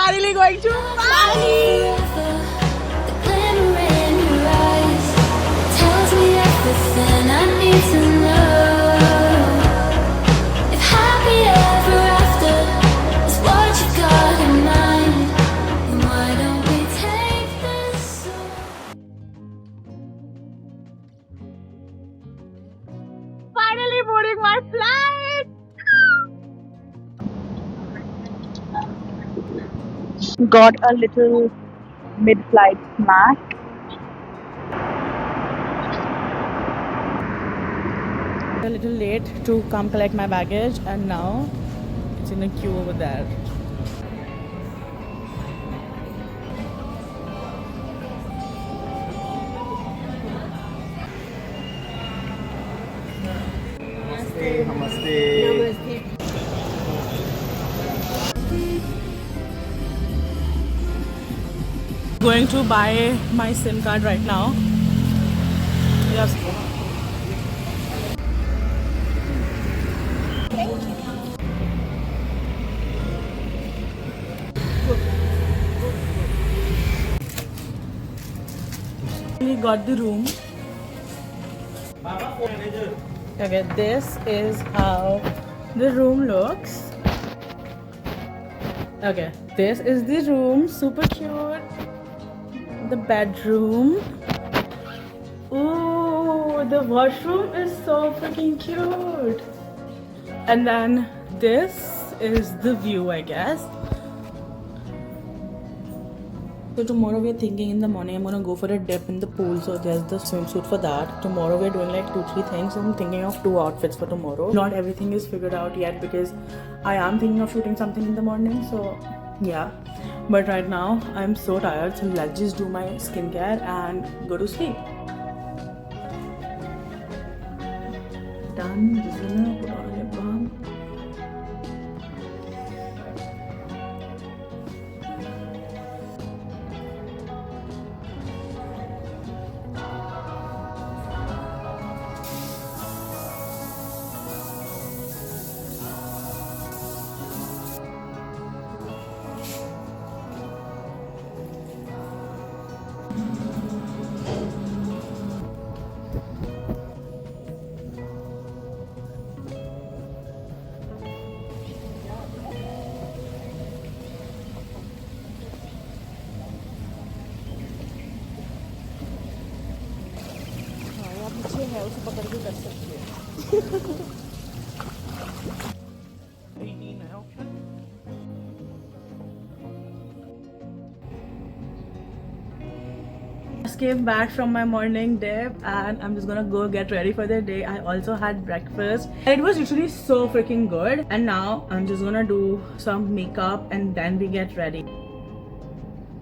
finally going to Bali. The glimmer in your eyes tells me everything I need to know. If happy ever after is what you got in mind, then why don't we take this slow? Finally boarding my flight. Got a little mid-flight snack. A little late to come collect my baggage, and now it's in a queue over there. Going to buy my SIM card right now. Yes. We got the room. Okay, this is how the room looks. Okay, this is the room, super cute. The bedroom. Ooh, the washroom is so freaking cute. And then this is the view, I guess. So tomorrow we're thinking in the morning I'm gonna go for a dip in the pool. So there's the swimsuit for that. Tomorrow we're doing like 2-3 things. So I'm thinking of 2 outfits for tomorrow. Not everything is figured out yet because I am thinking of shooting something in the morning. So yeah. But right now I'm so tired. So let's just do my skincare and go to sleep. Done. Just gonna put on a lip balm. है उसे पकड़ के कर सकते हैं Just came back from my morning dip and I'm just gonna go get ready for the day. I also had breakfast. It was literally so freaking good. And now I'm just gonna do some makeup and then we get ready.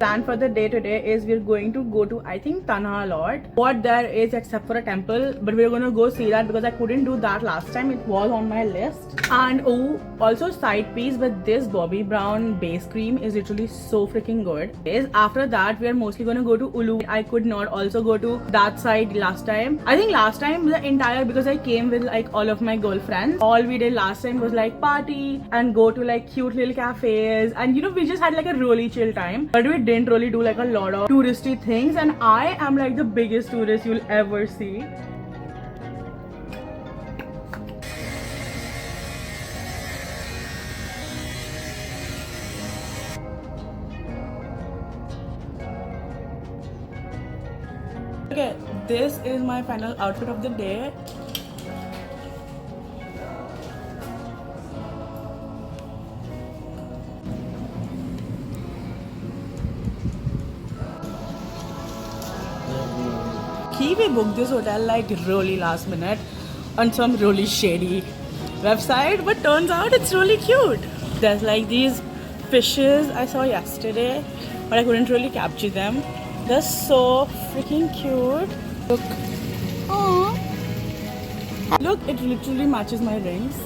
Plan for the day today is we're going to go to I think Tanha Lord. What there is except for a temple, but we're gonna go see that because I couldn't do that last time. It was on my list. And oh, also side piece with this Bobbi Brown base cream is literally so freaking good. Is after that we are mostly gonna go to Ulu. I could not also go to that side last time. I think last time the entire because I came with like all of my girlfriends. All we did last time was like party and go to like cute little cafes and you know we just had like a really chill time. But we didn't really do like a lot of touristy things and I am like the biggest tourist you'll ever see. Okay, this is my final outfit of the day. We booked this hotel like really last minute on some really shady website, but turns out it's really cute. There's like these fishes I saw yesterday, but I couldn't really capture them. They're so freaking cute. Look. Aww. Look, it literally matches my rings.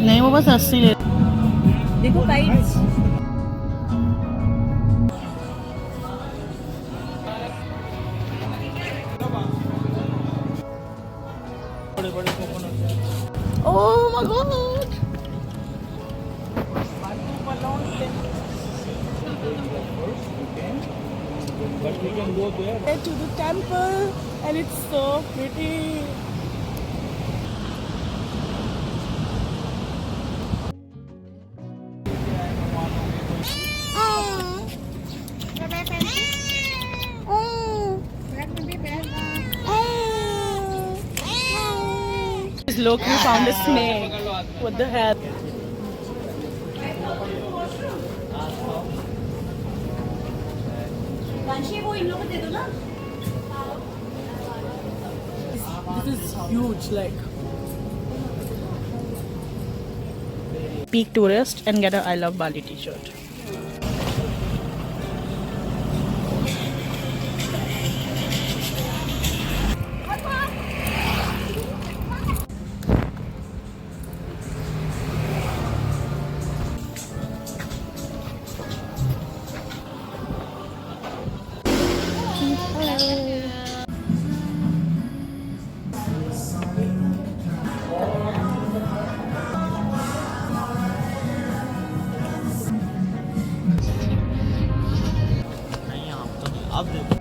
नहीं वो बस 80 ले देखो guides बड़े बड़े coconut Oh my god! But we can go there. To the temple, and it's so pretty. Look, we found a snake. What the hell? This is huge, like. Peak tourist and get a I Love Bali t-shirt. अब देखो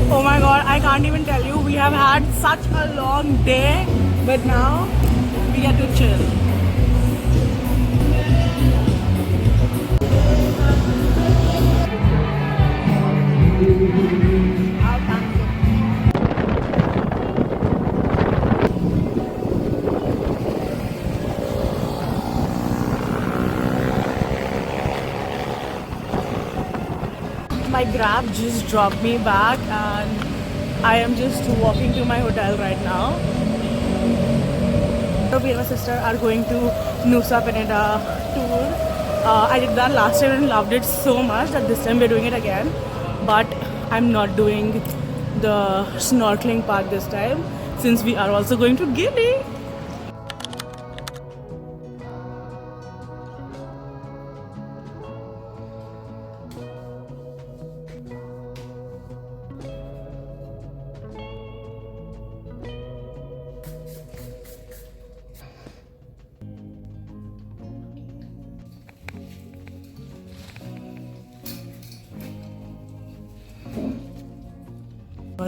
Oh my god, I can't even tell you. We have had such a long day, but now we get to chill. My Grab just dropped me back and I am just walking to my hotel right now. So me and my sister are going to Nusa Penida tour. I did that last time and loved it so much that this time we're doing it again. But I'm not doing the snorkeling part this time since we are also going to Gili.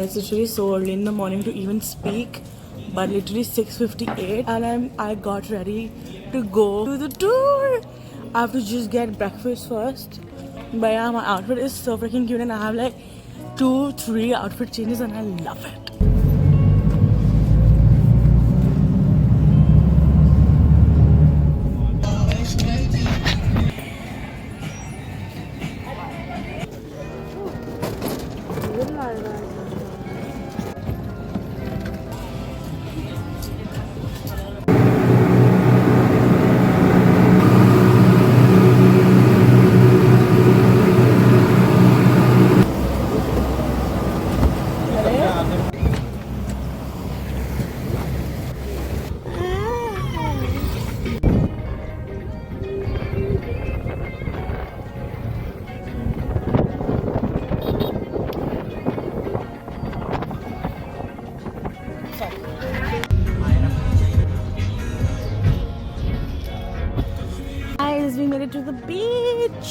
It's literally so early in the morning to even speak, but literally 6:58 and I got ready to go to the tour. I have to just get breakfast first. But yeah, my outfit is so freaking cute and I have like 2-3 outfit changes and I love it. Guys, we made it to the beach.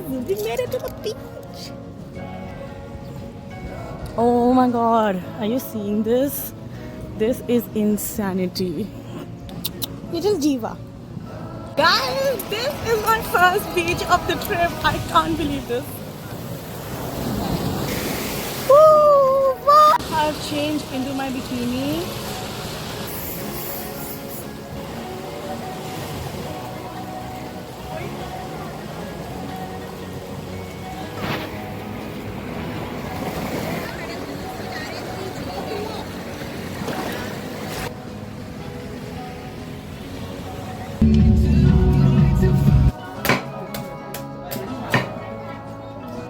We made it to the beach. Oh my god, are you seeing this? This is insanity. Little Jiva. Guys, this is my first beach of the trip. I can't believe this. Woo! Wow. I've changed into my bikini.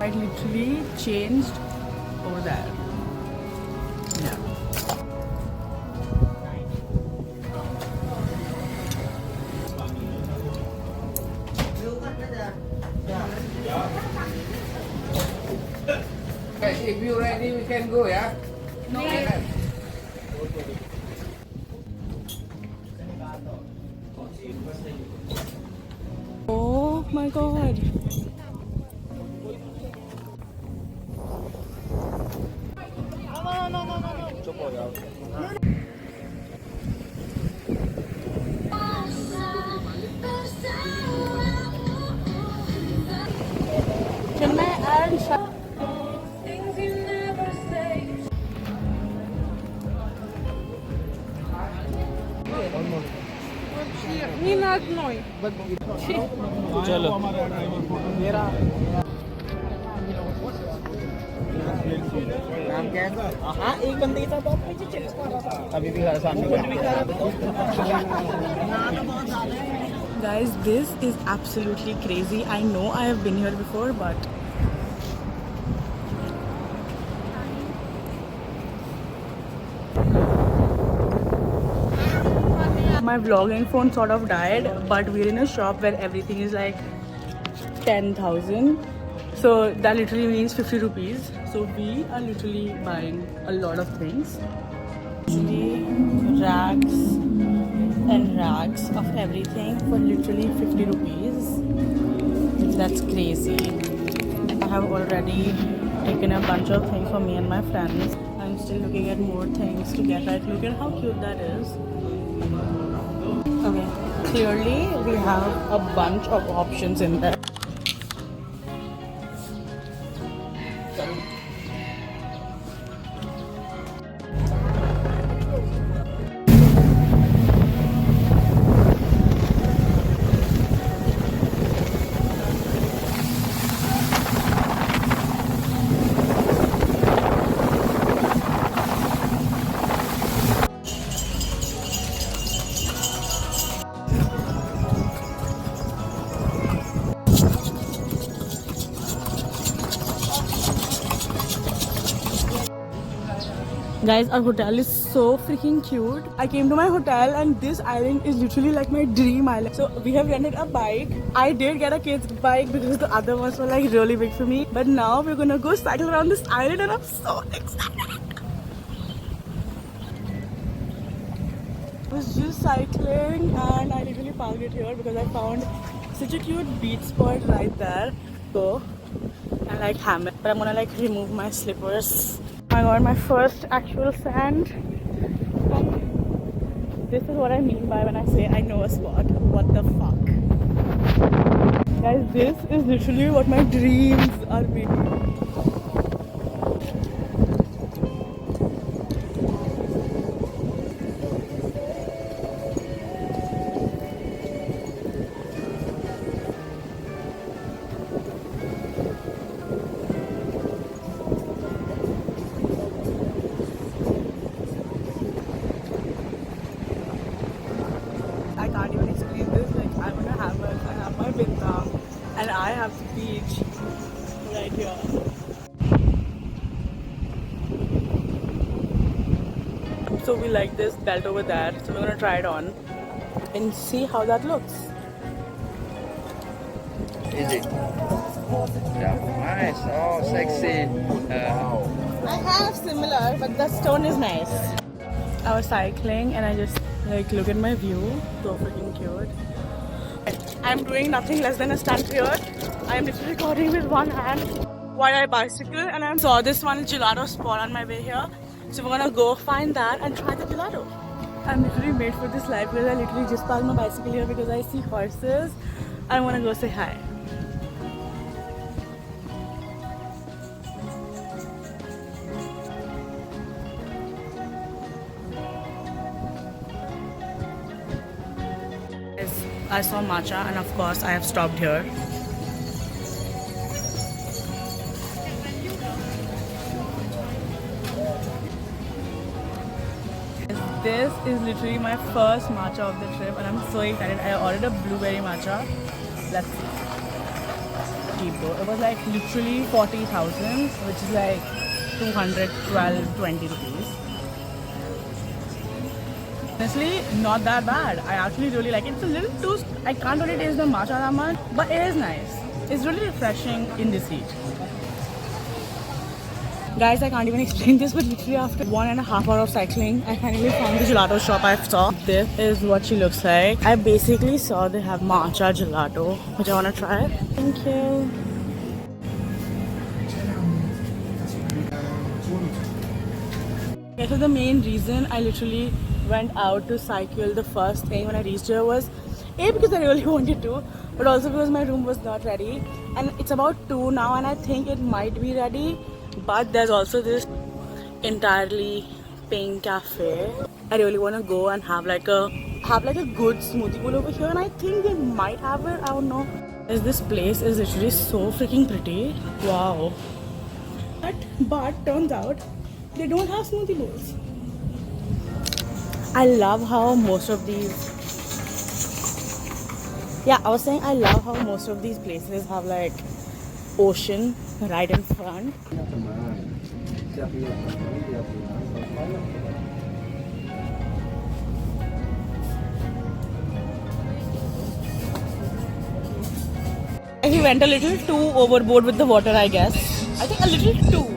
I literally changed over there. Yeah. Okay, if you ready, we can go, yeah? Oh my god. Can I add Things you never say. चलो नाम क्या है? हाँ एक बंदे के साथ आप पीछे चिप्स खा रहा था अभी भी सामने Guys, this is absolutely crazy. I know I have been here before, but my vlogging phone sort of died, but we're in a shop where everything is like 10,000. So that literally means 50 rupees. So we are literally buying a lot of things. Literally rags and rags of everything for literally 50 rupees. That's crazy. I have already taken a bunch of things for me and my friends. I'm still looking at more things to get right. Look at how cute that is. Okay, clearly we have a bunch of options in there. Guys, our hotel is so freaking cute. I came to my hotel and this island is literally like my dream island. So we have rented a bike. I did get a kid's bike because the other ones were like really big for me. But now we're gonna go cycle around this island and I'm so excited. I was just cycling and I literally parked it here because I found such a cute beach spot right there. So I like hammock, but I'm gonna like remove my slippers. I got my first actual sand. This is what I mean by when I say I know a spot. What the fuck? Guys, this is literally what my dreams are being. I can't even explain this. Like, I'm on a hammock, I have my bintang, and I have the beach right here. So we like this belt over there. So we're gonna try it on and see how that looks. Easy. Yeah, nice. Oh, sexy. I have similar, but the stone is nice. I was cycling and I just like look at my view. So freaking cute. I'm doing nothing less than a stunt here. I am literally recording with one hand while I bicycle, and I saw this one gelato spot on my way here. So we're gonna go find that and try the gelato. I'm literally made for this life because I literally just parked my bicycle here because I see horses. I wanna go say hi. I saw matcha and of course I have stopped here. This is literally my first matcha of the trip and I'm so excited. I ordered a blueberry matcha. Let's see. Cheap though. It was like literally 40,000, which is like 212, 20 rupees. Honestly, not that bad. I actually really like it. It's a little too... I can't really taste the matcha that much, but it is nice. It's really refreshing in this heat. Guys, I can't even explain this, but literally after 1.5 hours of cycling, I finally found the gelato shop I saw. This is what she looks like. I basically saw they have matcha gelato, which I want to try. Thank you. Okay, so the main reason I literally went out to cycle the first thing when I reached here was A, because I really wanted to, but also because my room was not ready. And it's about 2 now and I think it might be ready. But there's also this entirely pink cafe. I really want to go and have like a good smoothie bowl over here, and I think they might have it. I don't know. This place is literally so freaking pretty. Wow. But turns out they don't have smoothie bowls. I love how most of these. Yeah, I was saying I love how most of these places have like ocean right in front. We went a little too overboard with the water, I guess. I think a little too.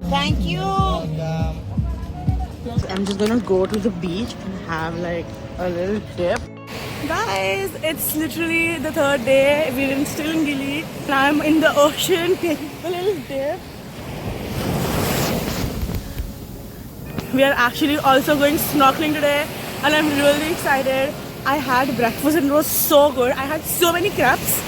Thank you. I'm just gonna go to the beach and have like a little dip. Guys, it's literally the 3rd day. We're still in Gili. I'm in the ocean taking a little dip. We are actually also going snorkeling today and I'm really excited. I had breakfast and it was so good. I had so many crabs.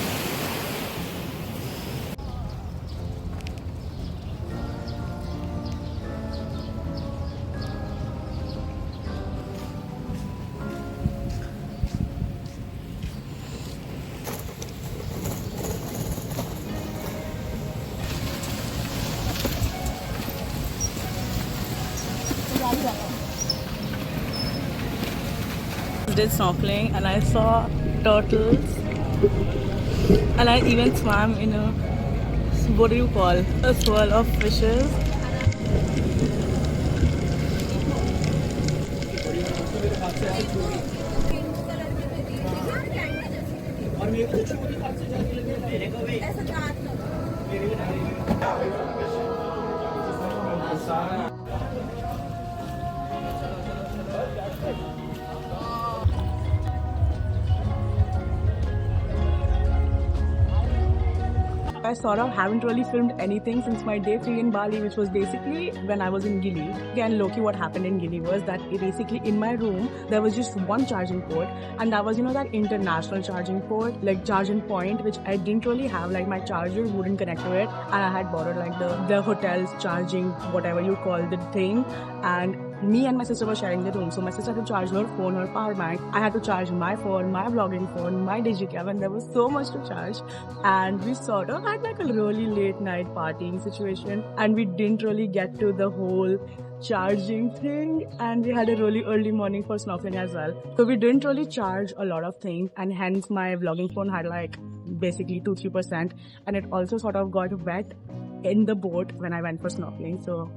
Did snorkeling and I saw turtles and I even swam in a, what do you call, a swirl of fishes. I sort of haven't really filmed anything since my day 3 in Bali, which was basically when I was in Gili. Again, low-key what happened in Gili was that basically in my room, there was just one charging port, and that was, you know, that international charging port, like charging point, which I didn't really have, like my charger wouldn't connect to it, and I had borrowed like the hotel's charging, whatever you call the thing, and me and my sister were sharing the room. So my sister had to charge her phone, her power bank. I had to charge my phone, my vlogging phone, my digicam, and there was so much to charge. And we sort of had like a really late night partying situation, and we didn't really get to the whole charging thing, and we had a really early morning for snorkeling as well. So we didn't really charge a lot of things, and hence my vlogging phone had like basically 2-3%, and it also sort of got wet in the boat when I went for snorkeling. So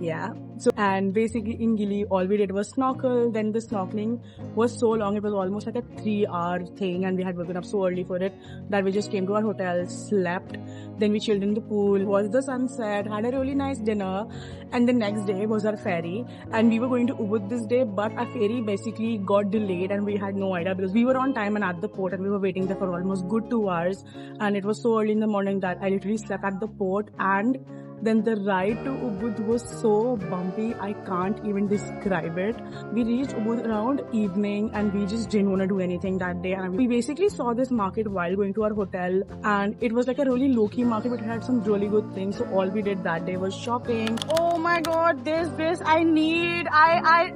yeah. So, and basically in Gili, all we did was snorkel. Then the snorkeling was so long, it was almost like a 3-hour thing, and we had woken up so early for it that we just came to our hotel, slept, then we chilled in the pool, watched the sunset, had a really nice dinner, and the next day was our ferry, and we were going to Ubud this day, but our ferry basically got delayed, and we had no idea because we were on time and at the port, and we were waiting there for almost good 2 hours, and it was so early in the morning that I literally slept at the port. And then the ride to Ubud was so bumpy, I can't even describe it. We reached Ubud around evening, and we just didn't want to do anything that day. And we basically saw this market while going to our hotel, and it was like a really low-key market, but it had some really good things. So all we did that day was shopping. Oh my god, this I need. I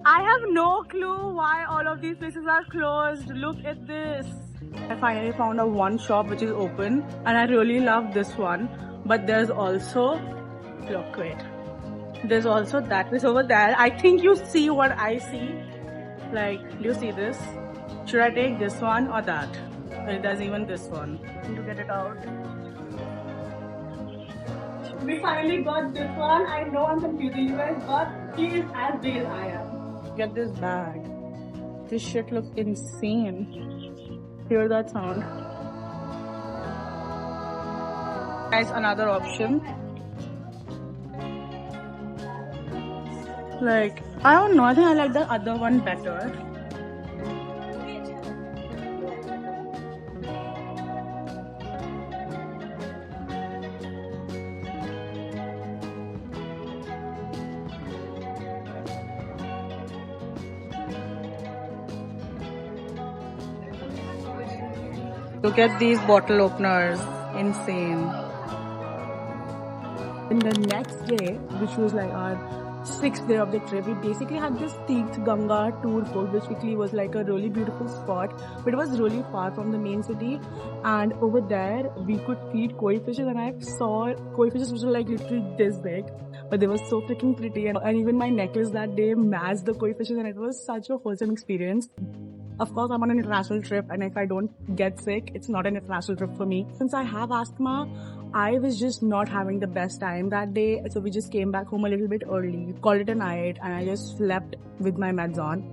have no clue why all of these places are closed. Look at this. I finally found a one shop which is open, and I really love this one. But there's also, look, wait, there's also that place over there. I think you see what I see. Like, do you see this? Should I take this one or that? There's even this one. I need to get it out. We finally got this one. I know I'm confusing you guys, but he is as big as I am. Get this bag. This shit looks insane. Hear that sound? Guys, another option. Like, I don't know, I think I like the other one better. Look at these bottle openers. Insane. And the next day, which was like our 6th day of the trip, we basically had this Teerth Ganga tour book, which basically was like a really beautiful spot, but it was really far from the main city. And over there, we could feed koi fishes, and I saw koi fishes which were like literally this big, but they were so freaking pretty. And even my necklace that day matched the koi fishes, and it was such a wholesome experience. Of course, I'm on an international trip, and if I don't get sick, it's not an international trip for me. Since I have asthma, I was just not having the best time that day, so we just came back home a little bit early, called it a night, and I just slept with my meds on.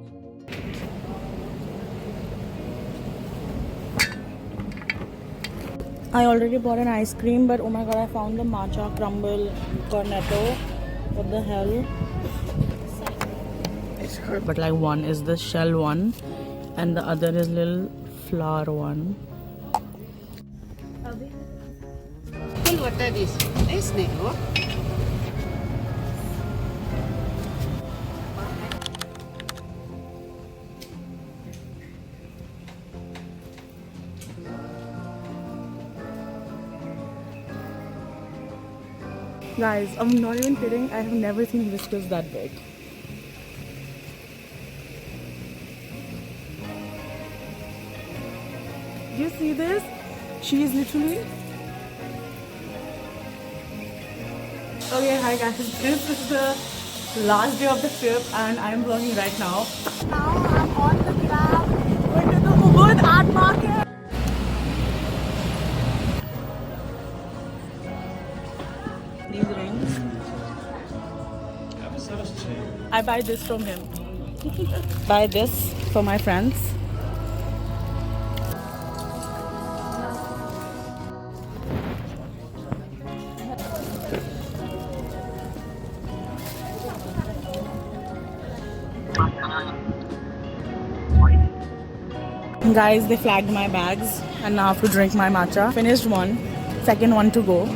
I already bought an ice cream, but oh my god, I found the matcha crumble cornetto. What the hell? It's hurt. But like one is the shell one, and the other is little flour one. What that is? It's new. Guys, I'm not even kidding. I have never seen whiskers that big. Do you see this? She is literally... Okay, hi guys. This is the last day of the trip, and I'm vlogging right now. Now I'm on the grab going to the Ubud Art Market. These rings. I buy this from him. Buy this for my friends. Guys, they flagged my bags, and now I have to drink my matcha. Finished one, second one to go.